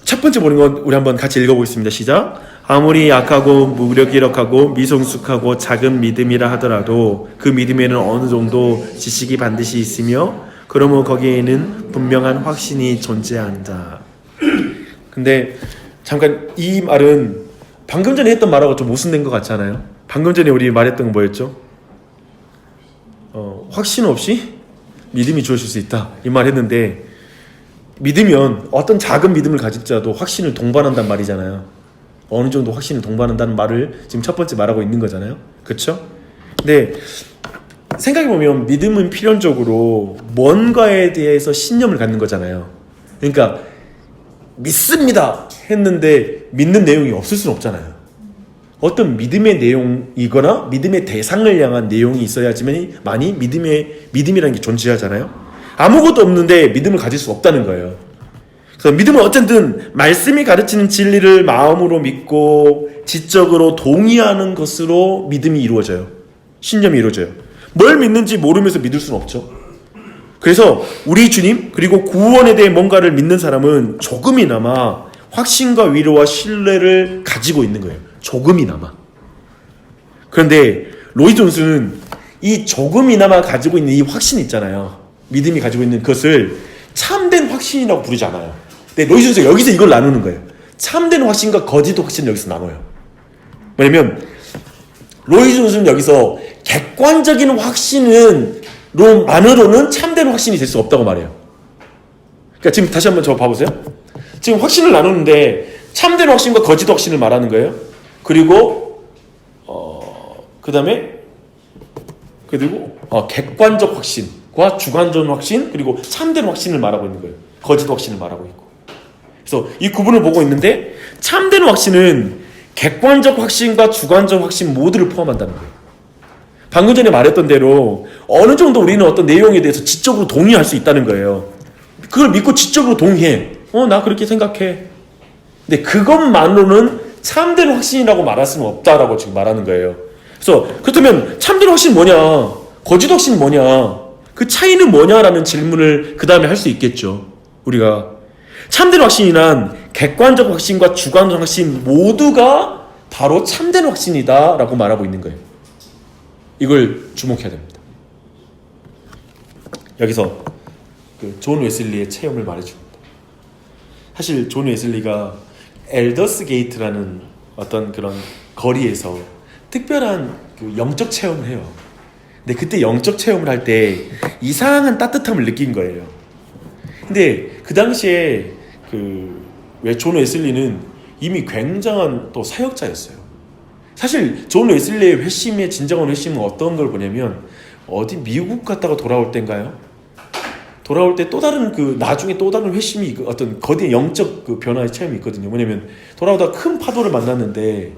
첫 번째 보는 건 우리 한번 같이 읽어보겠습니다. 시작. 아무리 약하고 무력이력하고 미성숙하고 작은 믿음이라 하더라도 그 믿음에는 어느 정도 지식이 반드시 있으며 그러므로 거기에는 분명한 확신이 존재한다. 근데 잠깐 이 말은 방금 전에 했던 말하고 좀 모순된 것 같잖아요. 방금 전에 우리 말했던 건 뭐였죠? 확신 없이 믿음이 주어질 수 있다 이 말 했는데, 믿으면 어떤 작은 믿음을 가질지라도 확신을 동반한단 말이잖아요. 어느 정도 확신을 동반한다는 말을 지금 첫 번째 말하고 있는 거잖아요. 그렇죠? 근데 생각해보면 믿음은 필연적으로 뭔가에 대해서 신념을 갖는 거잖아요. 그러니까 믿습니다 했는데 믿는 내용이 없을 수는 없잖아요. 어떤 믿음의 내용이거나 믿음의 대상을 향한 내용이 있어야지만이 믿음이라는 게 존재하잖아요. 아무것도 없는데 믿음을 가질 수 없다는 거예요. 그래서 믿음은 어쨌든 말씀이 가르치는 진리를 마음으로 믿고 지적으로 동의하는 것으로 믿음이 이루어져요. 신념이 이루어져요. 뭘 믿는지 모르면서 믿을 수는 없죠. 그래서 우리 주님 그리고 구원에 대해 뭔가를 믿는 사람은 조금이나마 확신과 위로와 신뢰를 가지고 있는 거예요. 조금이나마. 그런데 로이 존스는 이 조금이나마 가지고 있는 이 확신 있잖아요. 믿음이 가지고 있는 그것을 참된 확신이라고 부르지 않아요. 근데 로이 존스가 여기서 이걸 나누는 거예요. 참된 확신과 거짓 확신을 여기서 나눠요. 뭐냐면 로이 존스는 여기서 객관적인 확신만으로는 참된 확신이 될 수 없다고 말해요. 그러니까 지금 다시 한번 저 봐보세요. 지금 확신을 나누는데 참된 확신과 거짓 확신을 말하는 거예요. 그리고 그리고 객관적 확신과 주관적 확신 그리고 참된 확신을 말하고 있는 거예요. 거짓 확신을 말하고 있고. 그래서 이 구분을 보고 있는데 참된 확신은 객관적 확신과 주관적 확신 모두를 포함한다는 거예요. 방금 전에 말했던 대로 어느 정도 우리는 어떤 내용에 대해서 지적으로 동의할 수 있다는 거예요. 그걸 믿고 지적으로 동의해. 나 그렇게 생각해. 근데 그것만으로는 참된 확신이라고 말할 수는 없다라고 지금 말하는 거예요. 그래서 그렇다면 참된 확신이 뭐냐? 거짓 확신이 뭐냐? 그 차이는 뭐냐라는 질문을 그 다음에 할 수 있겠죠. 우리가 참된 확신이란 객관적 확신과 주관적 확신 모두가 바로 참된 확신이다라고 말하고 있는 거예요. 이걸 주목해야 됩니다. 여기서 존 웨슬리의 체험을 말해줍니다. 사실 존 웨슬리가 엘더스 게이트라는 어떤 그런 거리에서 특별한 영적 체험을 해요. 근데 그때 영적 체험을 할 때 이상한 따뜻함을 느낀 거예요. 근데 그 당시에 왜 존 웨슬리는 이미 굉장한 또 사역자였어요. 사실 존 웨슬리의 회심의 진정한 회심은 어떤 걸 보냐면 어디 미국 갔다가 돌아올 때인가요? 돌아올 때 또 다른 나중에 또 다른 회심이 어떤 거대한 영적 변화의 체험이 있거든요. 뭐냐면 돌아오다 큰 파도를 만났는데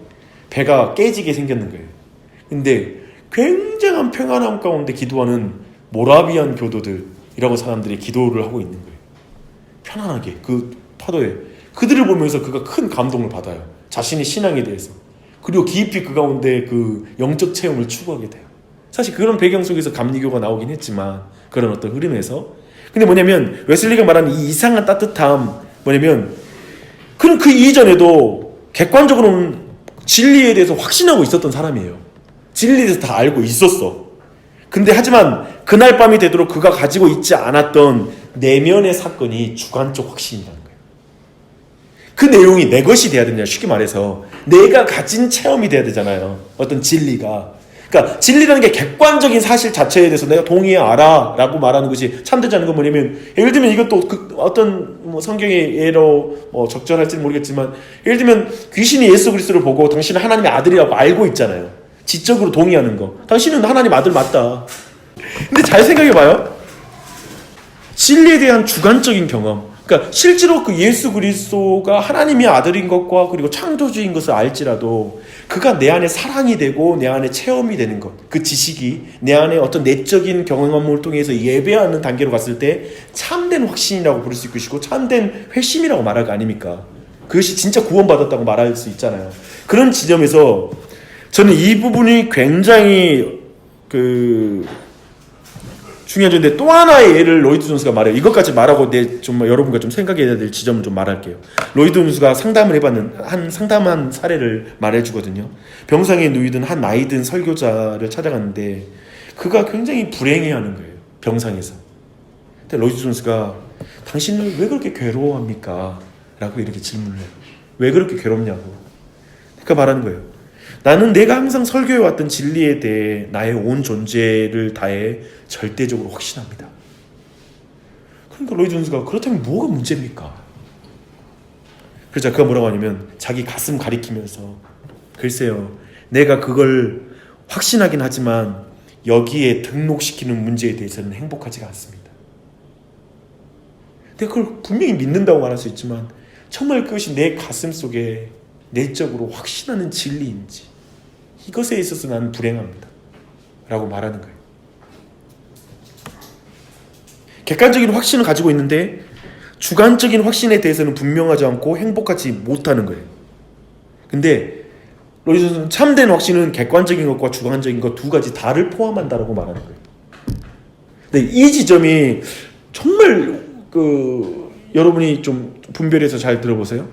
배가 깨지게 생겼는 거예요. 근데 굉장한 평안함 가운데 기도하는 모라비안 교도들이라고 사람들이 기도를 하고 있는 거예요. 편안하게 그 파도에 그들을 보면서 그가 큰 감동을 받아요. 자신의 신앙에 대해서. 그리고 깊이 그 가운데 그 영적 체험을 추구하게 돼요. 사실 그런 배경 속에서 감리교가 나오긴 했지만 그런 어떤 흐름에서. 근데 뭐냐면 웨슬리가 말하는 이 이상한 따뜻함 뭐냐면 그는 그 이전에도 객관적으로는 진리에 대해서 확신하고 있었던 사람이에요. 진리에 대해서 다 알고 있었어. 근데 하지만 그날 밤이 되도록 그가 가지고 있지 않았던 내면의 사건이 주관적 확신이라는 거예요. 그 내용이 내 것이 돼야 되냐, 쉽게 말해서 내가 가진 체험이 돼야 되잖아요. 어떤 진리가. 그러니까 진리라는 게 객관적인 사실 자체에 대해서 내가 동의해 알아 라고 말하는 것이 참되지 않은 건 뭐냐면, 예를 들면 이것도 어떤 성경의 예로 적절할지는 모르겠지만, 예를 들면 귀신이 예수 그리스도를 보고 당신은 하나님의 아들이라고 알고 있잖아요. 지적으로 동의하는 거. 당신은 하나님 아들 맞다. 근데 잘 생각해봐요. 진리에 대한 주관적인 경험. 그러니까 실제로 그 예수 그리스도가 하나님의 아들인 것과 그리고 창조주인 것을 알지라도 그가 내 안에 사랑이 되고 내 안에 체험이 되는 것, 그 지식이 내 안에 어떤 내적인 경험을 통해서 예배하는 단계로 갔을 때 참된 확신이라고 부를 수 있고 참된 회심이라고 말할 거 아닙니까? 그것이 진짜 구원받았다고 말할 수 있잖아요. 그런 지점에서 저는 이 부분이 굉장히 중요한 점인데, 또 하나의 예를 로이드 존스가 말해요. 이것까지 말하고 정말 여러분과 좀 생각해야 될 지점을 좀 말할게요. 로이드 존스가 상담한 사례를 말해주거든요. 병상에 누이던 한 나이든 설교자를 찾아갔는데 그가 굉장히 불행해하는 거예요. 병상에서. 근데 로이드 존스가 당신은 왜 그렇게 괴로워합니까? 라고 이렇게 질문을 해요. 왜 그렇게 괴롭냐고. 그러니까 말하는 거예요. 나는 내가 항상 설교해왔던 진리에 대해 나의 온 존재를 다해 절대적으로 확신합니다. 그러니까 로이드 존스가 그렇다면 뭐가 문제입니까? 그래서 그가 뭐라고 하냐면 자기 가슴 가리키면서 글쎄요, 내가 그걸 확신하긴 하지만 여기에 등록시키는 문제에 대해서는 행복하지가 않습니다. 내가 그걸 분명히 믿는다고 말할 수 있지만 정말 그것이 내 가슴 속에 내적으로 확신하는 진리인지 이것에 있어서 나는 불행합니다 라고 말하는 거예요. 객관적인 확신을 가지고 있는데 주관적인 확신에 대해서는 분명하지 않고 행복하지 못하는 거예요. 근데 로이드는 참된 확신은 객관적인 것과 주관적인 것 두 가지 다를 포함한다라고 말하는 거예요. 근데 이 지점이 정말 여러분이 좀 분별해서 잘 들어보세요.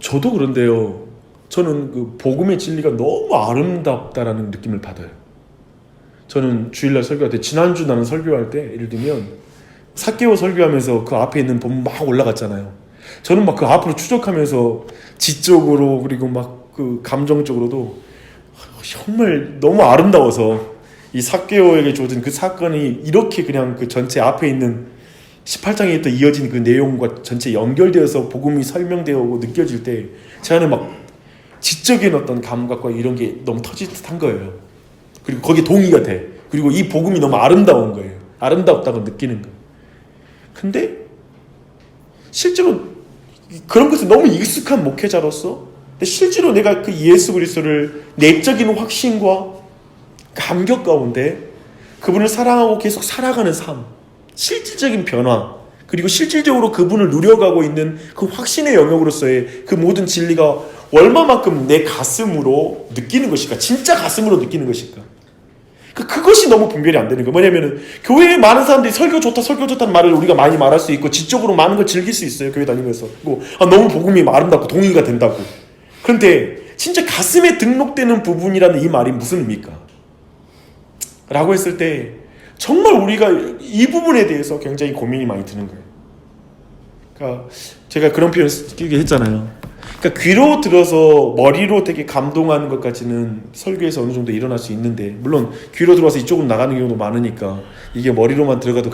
저도 그런데요. 저는 그 복음의 진리가 너무 아름답다라는 느낌을 받아요. 저는 주일날 설교할 때, 지난주 나는 설교할 때 예를 들면 삭개오 설교하면서 그 앞에 있는 본 막 올라갔잖아요. 저는 막 그 앞으로 추적하면서 지적으로 그리고 막 그 감정적으로도 정말 너무 아름다워서 이 삭개오에게 주어진 그 사건이 이렇게 그냥 그 전체 앞에 있는 18장에 또 이어진 그 내용과 전체 연결되어서 복음이 설명되어 오고 느껴질 때 제 안에 막 지적인 어떤 감각과 이런 게 너무 터짓한 거예요. 그리고 거기에 동의가 돼. 그리고 이 복음이 너무 아름다운 거예요. 아름답다고 느끼는 거예요. 근데 실제로 그런 것이 너무 익숙한 목회자로서 실제로 내가 그 예수 그리스도를 내적인 확신과 감격 가운데 그분을 사랑하고 계속 살아가는 삶, 실질적인 변화, 그리고 실질적으로 그분을 누려가고 있는 그 확신의 영역으로서의 그 모든 진리가 얼마만큼 내 가슴으로 느끼는 것일까? 진짜 가슴으로 느끼는 것일까? 그것이 너무 분별이 안 되는 거예요. 뭐냐면은 교회에 많은 사람들이 설교 좋다는 말을 우리가 많이 말할 수 있고 지적으로 많은 걸 즐길 수 있어요. 교회 다니면서. 그리고 너무 복음이 아름답고 동의가 된다고. 그런데 진짜 가슴에 등록되는 부분이라는 이 말이 무슨 의미입니까? 라고 했을 때 정말 우리가 이 부분에 대해서 굉장히 고민이 많이 드는 거예요. 그러니까 제가 그런 표현 쓰게 했잖아요. 그러니까 귀로 들어서 머리로 되게 감동하는 것까지는 설교에서 어느 정도 일어날 수 있는데, 물론 귀로 들어와서 이쪽으로 나가는 경우도 많으니까 이게 머리로만 들어가도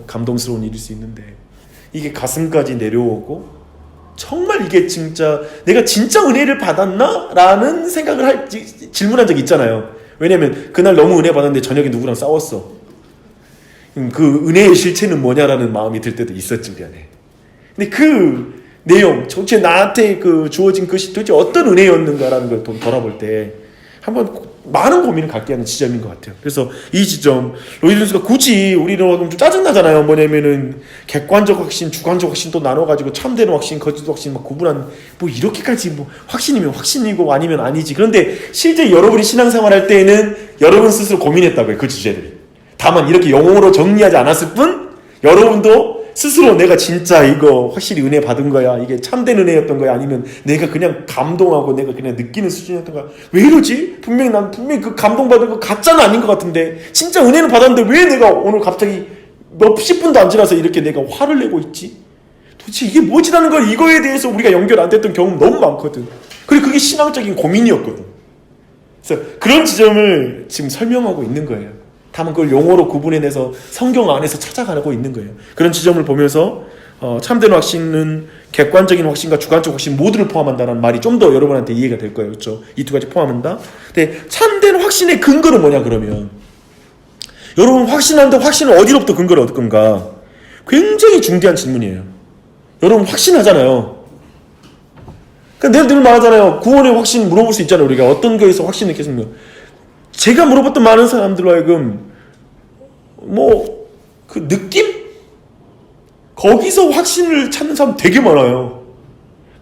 감동스러운 일일 수 있는데, 이게 가슴까지 내려오고 정말 이게 진짜 내가 진짜 은혜를 받았나? 라는 생각을 질문한 적이 있잖아요. 왜냐면 그날 너무 은혜 받았는데 저녁에 누구랑 싸웠어. 그 은혜의 실체는 뭐냐라는 마음이 들 때도 있었지 우리 안에. 근데 그 내용, 전체 나한테 그 주어진 것이 도대체 어떤 은혜였는가라는 걸 돌아볼 때 한번 많은 고민을 갖게 하는 지점인 것 같아요. 그래서 이 지점, 로이드 존스가 굳이 우리는 좀 짜증나잖아요. 뭐냐면은 객관적 확신, 주관적 확신 또 나눠가지고 참되는 확신, 거짓 확신 막 구분한, 뭐 이렇게까지 뭐 확신이면 확신이고 아니면 아니지. 그런데 실제 여러분이 신앙생활 할 때에는 여러분 스스로 고민했다고요. 그 주제를. 다만 이렇게 영어로 정리하지 않았을 뿐 여러분도 스스로 내가 진짜 이거 확실히 은혜 받은 거야, 이게 참된 은혜였던 거야, 아니면 내가 그냥 감동하고 내가 그냥 느끼는 수준이었던 거야, 왜 이러지? 분명히 그 감동받은 거 가짜는 아닌 것 같은데 진짜 은혜는 받았는데 왜 내가 오늘 갑자기 몇십 분도 안 지나서 이렇게 내가 화를 내고 있지? 도대체 이게 뭐지라는 걸, 이거에 대해서 우리가 연결 안 됐던 경험 너무 많거든. 그리고 그게 신앙적인 고민이었거든. 그래서 그런 지점을 지금 설명하고 있는 거예요. 다만 그걸 용어로 구분해내서 성경 안에서 찾아가고 있는 거예요. 그런 지점을 보면서 참된 확신은 객관적인 확신과 주관적 확신 모두를 포함한다는 말이 좀 더 여러분한테 이해가 될 거예요. 그렇죠? 이 두 가지 포함한다. 근데 참된 확신의 근거는 뭐냐 그러면, 여러분 확신하는데 확신을 어디로부터 근거를 얻을 건가? 굉장히 중대한 질문이에요. 여러분 확신하잖아요. 그러니까 내가 늘 말하잖아요. 구원의 확신 물어볼 수 있잖아요. 우리가 어떤 거에서 확신을 느꼈습니까? 제가 물어봤던 많은 사람들로 하여금 그 느낌? 거기서 확신을 찾는 사람 되게 많아요.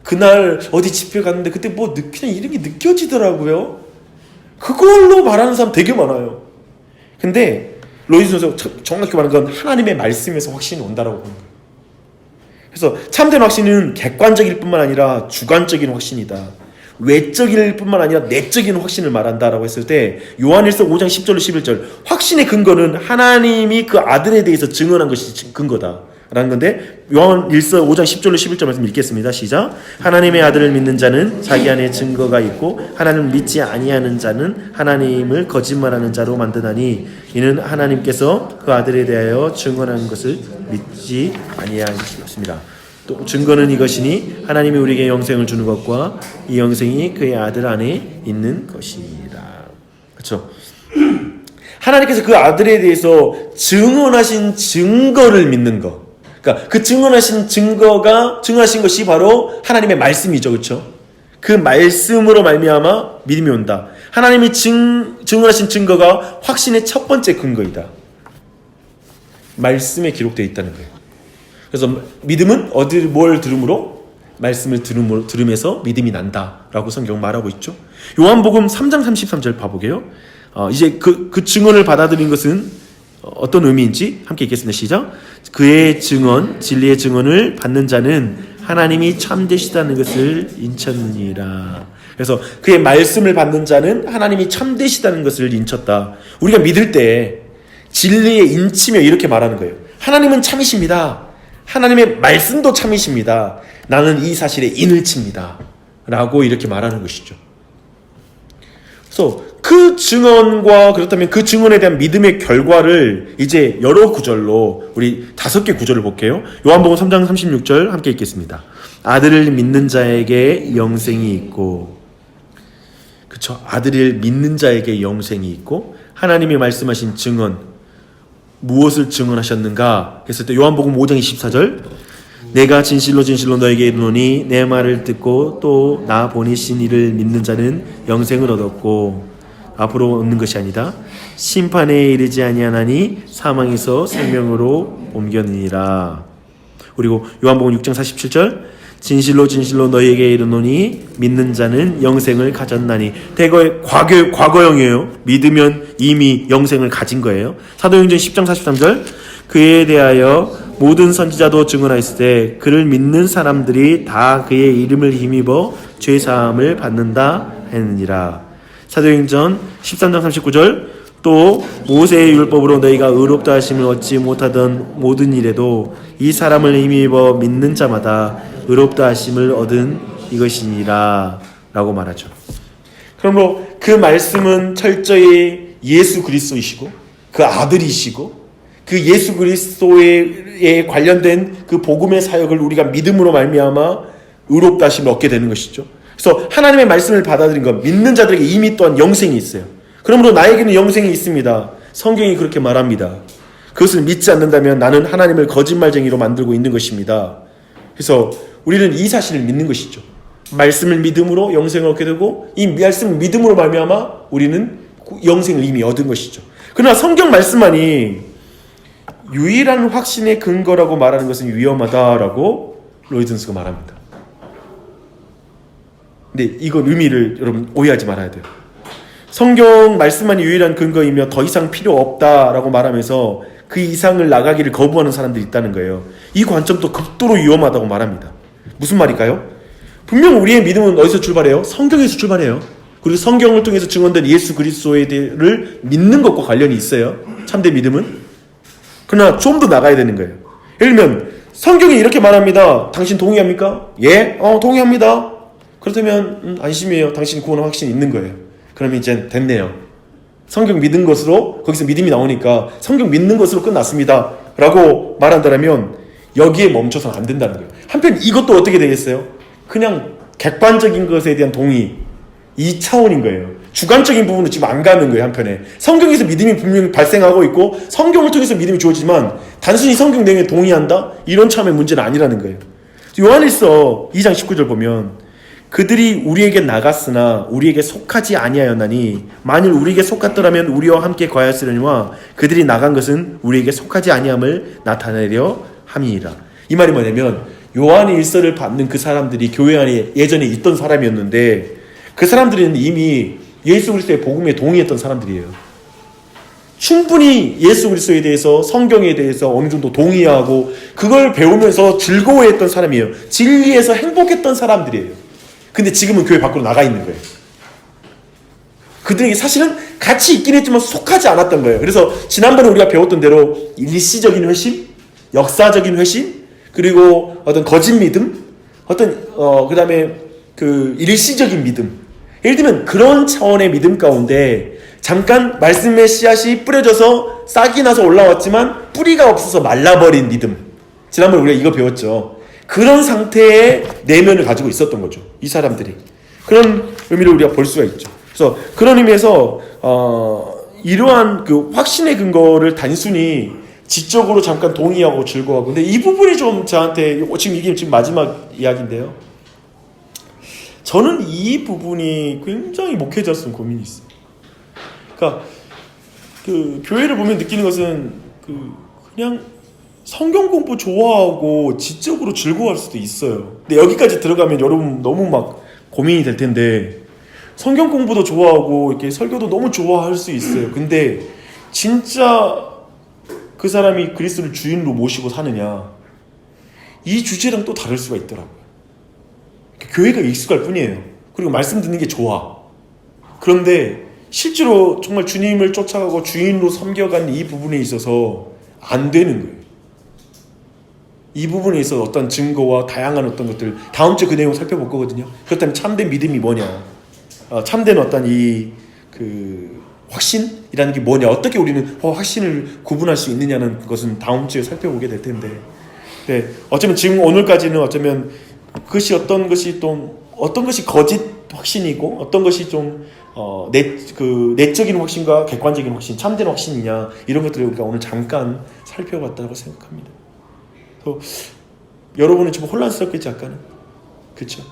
그날 어디 집회 갔는데 그때 그냥 이런 게 느껴지더라고요. 그걸로 말하는 사람 되게 많아요. 근데 로이드 존스가 정확히 말하는 건 하나님의 말씀에서 확신이 온다라고 보는 거예요. 그래서 참된 확신은 객관적일 뿐만 아니라 주관적인 확신이다. 외적일 뿐만 아니라 내적인 확신을 말한다라고 했을 때, 요한일서 5장 10절로 11절, 확신의 근거는 하나님이 그 아들에 대해서 증언한 것이 근거다 라는 건데 요한일서 5장 10절로 11절 말씀 읽겠습니다. 시작. 하나님의 아들을 믿는 자는 자기 안에 증거가 있고 하나님을 믿지 아니하는 자는 하나님을 거짓말하는 자로 만드나니 이는 하나님께서 그 아들에 대하여 증언하는 것을 믿지 아니하는 것이었습니다. 또 증거는 이것이니 하나님이 우리에게 영생을 주는 것과 이 영생이 그의 아들 안에 있는 것이니라. 그렇죠? 하나님께서 그 아들에 대해서 증언하신 증거를 믿는 것. 그러니까 그 증언하신 것이 바로 하나님의 말씀이죠. 그렇죠? 그 말씀으로 말미암아 믿음이 온다. 하나님이 증언하신 증거가 확신의 첫 번째 근거이다. 말씀에 기록되어 있다는 거예요. 그래서 믿음은 뭘 들음으로? 말씀을 들으면서 믿음이 난다라고 성경 말하고 있죠. 요한복음 3장 33절 봐보게요. 이제 그 증언을 받아들인 것은 어떤 의미인지 함께 읽겠습니다. 시작. 그의 증언, 진리의 증언을 받는 자는 하나님이 참되시다는 것을 인쳤느니라. 그래서 그의 말씀을 받는 자는 하나님이 참되시다는 것을 인쳤다. 우리가 믿을 때 진리에 인치며 이렇게 말하는 거예요. 하나님은 참이십니다. 하나님의 말씀도 참이십니다. 나는 이 사실에 인을 칩니다. 라고 이렇게 말하는 것이죠. 그래서 그 증언과 그렇다면 그 증언에 대한 믿음의 결과를 이제 여러 구절로 우리 5개 구절을 볼게요. 요한복음 3장 36절 함께 읽겠습니다. 아들을 믿는 자에게 영생이 있고, 그쵸? 아들을 믿는 자에게 영생이 있고, 하나님이 말씀하신 증언, 무엇을 증언하셨는가 했을 때 요한복음 5장 24절 내가 진실로 진실로 너에게 이르노니 내 말을 듣고 또 나 보내신 이를 믿는 자는 영생을 얻었고 앞으로 얻는 것이 아니다 심판에 이르지 아니하나니 사망에서 생명으로 옮겼느니라. 그리고 요한복음 6장 47절 진실로 진실로 너희에게 이르노니 믿는 자는 영생을 가졌나니. 대거의 과거형이에요. 믿으면 이미 영생을 가진 거예요. 사도행전 10장 43절 그에 대하여 모든 선지자도 증언하였을 때 그를 믿는 사람들이 다 그의 이름을 힘입어 죄사함을 받는다 했느니라. 사도행전 13장 39절 또 모세의 율법으로 너희가 의롭다 하심을 얻지 못하던 모든 일에도 이 사람을 힘입어 믿는 자마다 의롭다 하심을 얻은 이것이니라 라고 말하죠. 그러므로 그 말씀은 철저히 예수 그리스도이시고 그 아들이시고 그 예수 그리스도에 관련된 그 복음의 사역을 우리가 믿음으로 말미암아 의롭다 하심을 얻게 되는 것이죠. 그래서 하나님의 말씀을 받아들인 것, 믿는 자들에게 이미 또한 영생이 있어요. 그러므로 나에게는 영생이 있습니다. 성경이 그렇게 말합니다. 그것을 믿지 않는다면 나는 하나님을 거짓말쟁이로 만들고 있는 것입니다. 그래서 우리는 이 사실을 믿는 것이죠. 말씀을 믿음으로 영생을 얻게 되고 이 말씀을 믿음으로 말미암아 우리는 영생을 이미 얻은 것이죠. 그러나 성경 말씀만이 유일한 확신의 근거라고 말하는 것은 위험하다라고 로이든스가 말합니다. 근데 이건 의미를 여러분 오해하지 말아야 돼요. 성경 말씀만이 유일한 근거이며 더 이상 필요 없다라고 말하면서 그 이상을 나가기를 거부하는 사람들이 있다는 거예요. 이 관점도 극도로 위험하다고 말합니다. 무슨 말일까요? 분명 우리의 믿음은 어디서 출발해요? 성경에서 출발해요. 그리고 성경을 통해서 증언된 예수 그리스도를 믿는 것과 관련이 있어요. 참된 믿음은. 그러나 좀 더 나가야 되는 거예요. 예를 들면 성경이 이렇게 말합니다. 당신 동의합니까? 예? 동의합니다. 그렇다면 안심이에요. 당신 구원의 확신이 있는 거예요. 그러면 이제 됐네요. 성경 믿은 것으로 거기서 믿음이 나오니까 성경 믿는 것으로 끝났습니다 라고 말한다면 여기에 멈춰서는 안 된다는 거예요. 한편 이것도 어떻게 되겠어요? 그냥 객관적인 것에 대한 동의 2차원인 거예요. 주관적인 부분은 지금 안 가는 거예요. 한편에 성경에서 믿음이 분명히 발생하고 있고 성경을 통해서 믿음이 주어지지만 단순히 성경 내용에 동의한다? 이런 차원의 문제는 아니라는 거예요. 요한일서 2장 19절 보면 그들이 우리에게 나갔으나 우리에게 속하지 아니하였나니 만일 우리에게 속았더라면 우리와 함께 거하였으려니와 그들이 나간 것은 우리에게 속하지 아니함을 나타내려 함이니라. 이 말이 뭐냐면 요한의 일서를 받는 그 사람들이 교회 안에 예전에 있던 사람이었는데 그 사람들은 이미 예수 그리스도의 복음에 동의했던 사람들이에요. 충분히 예수 그리스도에 대해서 성경에 대해서 어느 정도 동의하고 그걸 배우면서 즐거워했던 사람이에요. 진리에서 행복했던 사람들이에요. 근데 지금은 교회 밖으로 나가 있는 거예요. 그들에게 사실은 같이 있긴 했지만 속하지 않았던 거예요. 그래서 지난번에 우리가 배웠던 대로 일시적인 회심, 역사적인 회심, 그리고 어떤 거짓 믿음, 어떤 그다음에 그 일시적인 믿음. 예를 들면 그런 차원의 믿음 가운데 잠깐 말씀의 씨앗이 뿌려져서 싹이 나서 올라왔지만 뿌리가 없어서 말라버린 믿음. 지난번에 우리가 이거 배웠죠. 그런 상태의 내면을 가지고 있었던 거죠. 이 사람들이. 그런 의미를 우리가 볼 수가 있죠. 그래서 그런 의미에서 이러한 그 확신의 근거를 단순히 지적으로 잠깐 동의하고 즐거워하고, 근데 이 부분이 좀 저한테 지금 이게 지금 마지막 이야기인데요. 저는 이 부분이 굉장히 목회자로서는 고민이 있어요. 그러니까 그 교회를 보면 느끼는 것은 그냥 성경 공부 좋아하고 지적으로 즐거워할 수도 있어요. 근데 여기까지 들어가면 여러분 너무 막 고민이 될 텐데, 성경 공부도 좋아하고 이렇게 설교도 너무 좋아할 수 있어요. 근데 진짜 그 사람이 그리스도를 주인으로 모시고 사느냐, 이 주제랑 또 다를 수가 있더라고요. 교회가 익숙할 뿐이에요. 그리고 말씀 듣는 게 좋아. 그런데 실제로 정말 주님을 쫓아가고 주인으로 섬겨간 이 부분에 있어서 안 되는 거예요. 이 부분에 있어서 어떤 증거와 다양한 어떤 것들, 다음 주에 그 내용 살펴볼 거거든요. 그렇다면 참된 믿음이 뭐냐, 참된 어떤 확신이라는 게 뭐냐, 어떻게 우리는 확신을 구분할 수 있느냐는 그것은 다음 주에 살펴보게 될 텐데, 네, 어쩌면 지금 오늘까지는 어쩌면 그것이 어떤 것이 거짓 확신이고 어떤 것이 좀 내적인 확신과 객관적인 확신, 참된 확신이냐, 이런 것들을 우리가 오늘 잠깐 살펴봤다고 생각합니다. 여러분은 좀 혼란스럽겠지, 약간은. 그렇죠?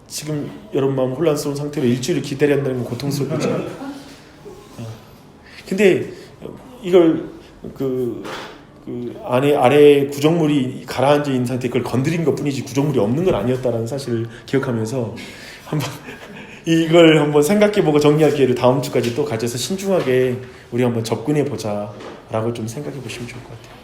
지금 여러분 마음 혼란스러운 상태로 일주일을 기다려야 한다는 건 고통스럽겠죠. 근데 이걸 아래 구정물이 가라앉아 있는 상태에 그걸 건드린 것 뿐이지 구정물이 없는 건 아니었다는 사실을 기억하면서 이걸 한번 생각해보고 정리할 기회를 다음 주까지 또 가져서 신중하게 우리 한번 접근해보자 라고 좀 생각해 보시면 좋을 것 같아요.